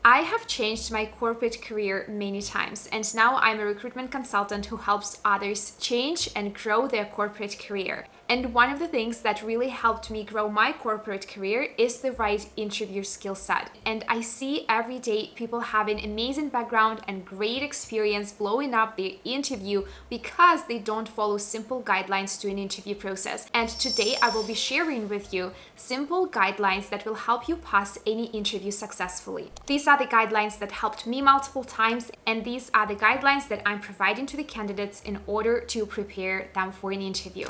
I have changed my corporate career many times, and now I'm a recruitment consultant who helps others change and grow their corporate career. And one of the things that really helped me grow my corporate career is the right interview skill set. And I see every day people having amazing background and great experience blowing up their interview because they don't follow simple guidelines to an interview process. And today I will be sharing with you simple guidelines that will help you pass any interview successfully. These are the guidelines that helped me multiple times, and these are the guidelines that I'm providing to the candidates in order to prepare them for an interview.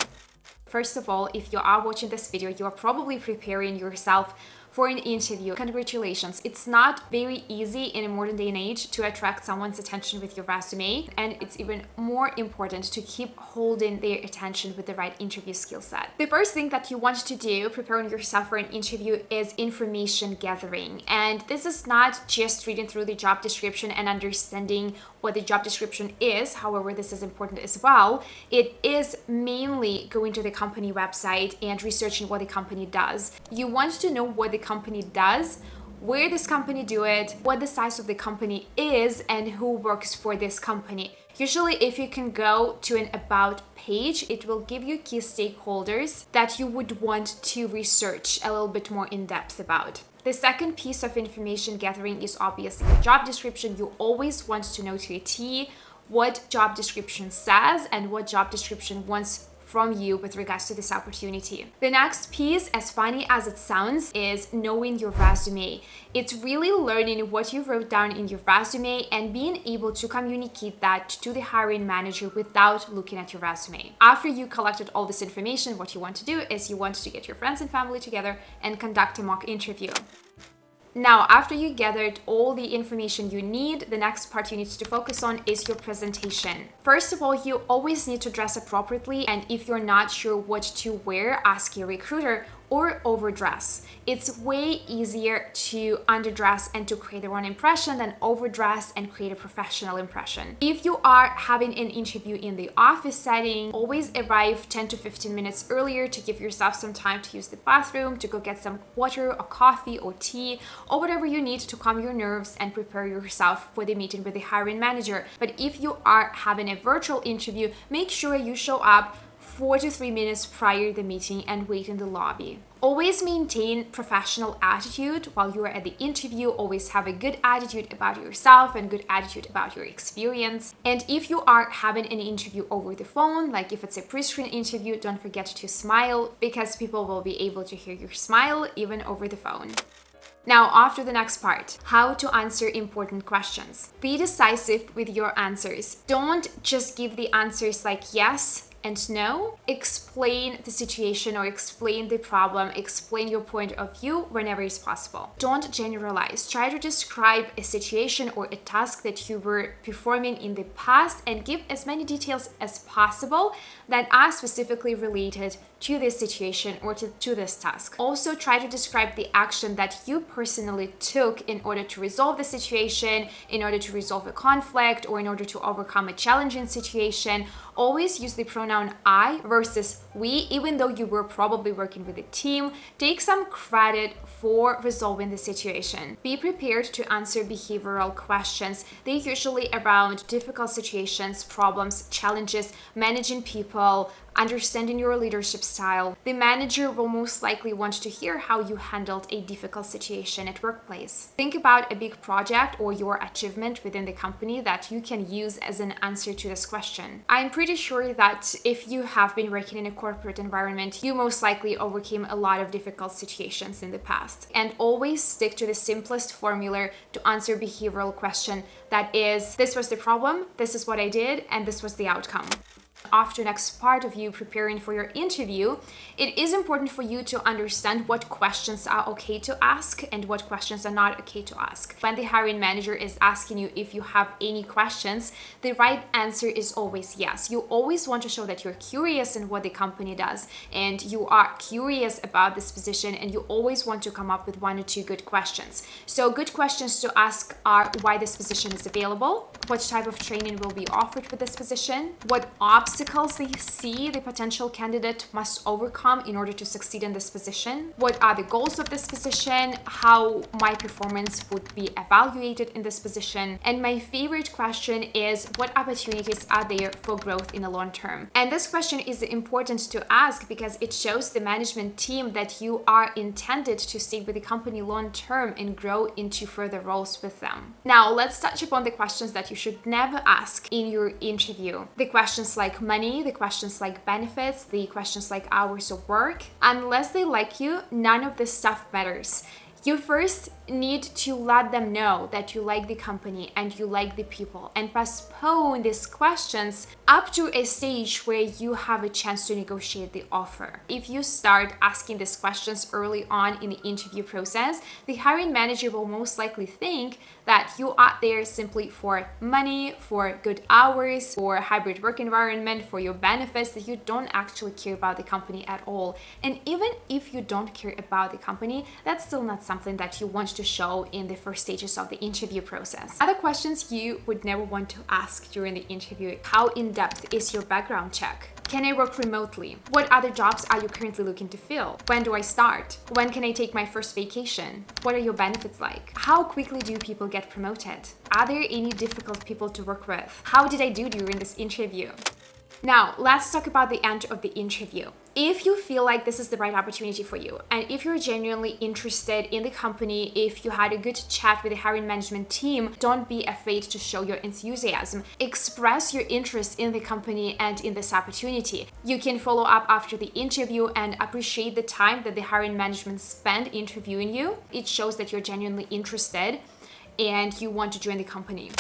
First of all, if you are watching this video, you are probably preparing yourself for an interview. Congratulations. It's not very easy in a modern day and age to attract someone's attention with your resume, and it's even more important to keep holding their attention with the right interview skill set. The first thing that you want to do preparing yourself for an interview is information gathering. And this is not just reading through the job description and understanding what the job description is. However, this is important as well. It is mainly going to the company website and researching what the company does. You want to know what the company does, where this company do it, what the size of the company is, and who works for this company. Usually, if you can go to an about page, it will give you key stakeholders that you would want to research a little bit more in depth about. The second piece of information gathering is obviously the job description. You always want to know to a T what job description says and what job description wants from you with regards to this opportunity. The next piece, as funny as it sounds, is knowing your resume. It's really learning what you wrote down in your resume and being able to communicate that to the hiring manager without looking at your resume. After you collected all this information, what you want to do is you want to get your friends and family together and conduct a mock interview. Now, after you gathered all the information you need, the next part you need to focus on is your presentation. First of all, you always need to dress appropriately, and if you're not sure what to wear, ask your recruiter or overdress. It's way easier to underdress and to create the wrong impression than overdress and create a professional impression. If you are having an interview in the office setting, always arrive 10 to 15 minutes earlier to give yourself some time to use the bathroom, to go get some water or coffee or tea or whatever you need to calm your nerves and prepare yourself for the meeting with the hiring manager. But if you are having a virtual interview, make sure you show up 4 to 3 minutes prior to the meeting and wait in the lobby. Always maintain professional attitude while you are at the interview. Always have a good attitude about yourself and good attitude about your experience. And if you are having an interview over the phone, like if it's a pre-screen interview, don't forget to smile because people will be able to hear your smile even over the phone. Now, after the next part, how to answer important questions. Be decisive with your answers. Don't just give the answers like yes and no. Explain the situation or explain the problem, explain your point of view whenever it's possible. Don't generalize. Try to describe a situation or a task that you were performing in the past and give as many details as possible that are specifically related to this situation or to this task. Also, try to describe the action that you personally took in order to resolve the situation, in order to resolve a conflict, or in order to overcome a challenging situation. Always use the pronoun I versus we, even though you were probably working with a team. Take some credit for resolving the situation. Be prepared to answer behavioral questions. They're usually around difficult situations, problems, challenges, managing people, understanding your leadership style. The manager will most likely want to hear how you handled a difficult situation at workplace. Think about a big project or your achievement within the company that you can use as an answer to this question. I'm pretty sure that if you have been working in a corporate environment, you most likely overcame a lot of difficult situations in the past. And always stick to the simplest formula to answer behavioral question. That is, this was the problem, this is what I did, and this was the outcome. After next part of you preparing for your interview, it is important for you to understand what questions are okay to ask and what questions are not okay to ask. When the hiring manager is asking you if you have any questions, the right answer is always yes. You always want to show that you're curious in what the company does and you are curious about this position, and you always want to come up with 1 or 2 good questions. So good questions to ask are why this position is available, what type of training will be offered with this position, what obstacles obstacles they see the potential candidate must overcome in order to succeed in this position, what are the goals of this position, how my performance would be evaluated in this position, and my favorite question is what opportunities are there for growth in the long term. And this question is important to ask because it shows the management team that you are intended to stay with the company long term and grow into further roles with them. Now, let's touch upon the questions that you should never ask in your interview. The questions like money, the questions like benefits, the questions like hours of work. Unless they like you, none of this stuff matters. You first need to let them know that you like the company and you like the people, and postpone these questions up to a stage where you have a chance to negotiate the offer. If you start asking these questions early on in the interview process, the hiring manager will most likely think that you are there simply for money, for good hours, for a hybrid work environment, for your benefits, that you don't actually care about the company at all. And even if you don't care about the company, that's still not something that you want to show in the first stages of the interview process. Other questions you would never want to ask during the interview: how in-depth is your background check? Can I work remotely? What other jobs are you currently looking to fill? When do I start? When can I take my first vacation? What are your benefits like? How quickly do people get promoted? Are there any difficult people to work with? How did I do during this interview? Now, let's talk about the end of the interview. If you feel like this is the right opportunity for you, and if you're genuinely interested in the company, if you had a good chat with the hiring management team, don't be afraid to show your enthusiasm. Express your interest in the company and in this opportunity. You can follow up after the interview and appreciate the time that the hiring management spent interviewing you. It shows that you're genuinely interested and you want to join the company.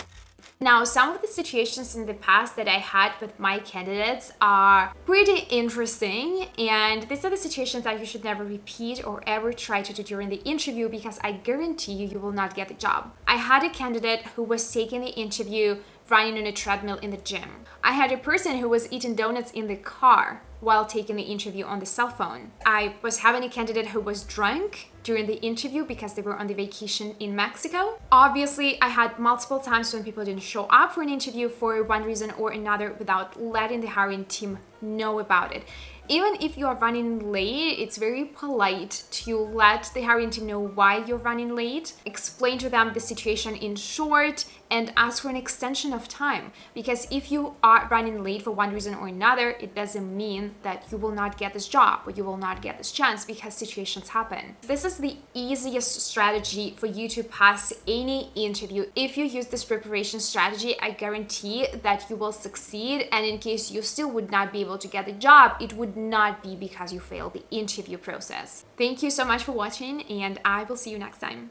Now, some of the situations in the past that I had with my candidates are pretty interesting, and these are the situations that you should never repeat or ever try to do during the interview, because I guarantee you will not get the job. I had a candidate who was taking the interview running on a treadmill in the gym. I had a person who was eating donuts in the car while taking the interview on the cell phone. I was having a candidate who was drunk during the interview because they were on the vacation in Mexico. Obviously, I had multiple times when people didn't show up for an interview for one reason or another without letting the hiring team know about it. Even if you are running late, it's very polite to let the hiring team know why you're running late, explain to them the situation in short, and ask for an extension of time. Because if you are running late for one reason or another, it doesn't mean that you will not get this job or you will not get this chance, because situations happen. This is the easiest strategy for you to pass any interview. If you use this preparation strategy, I guarantee that you will succeed. And in case you still would not be able to get the job, it would not be because you failed the interview process. Thank you so much for watching, and I will see you next time.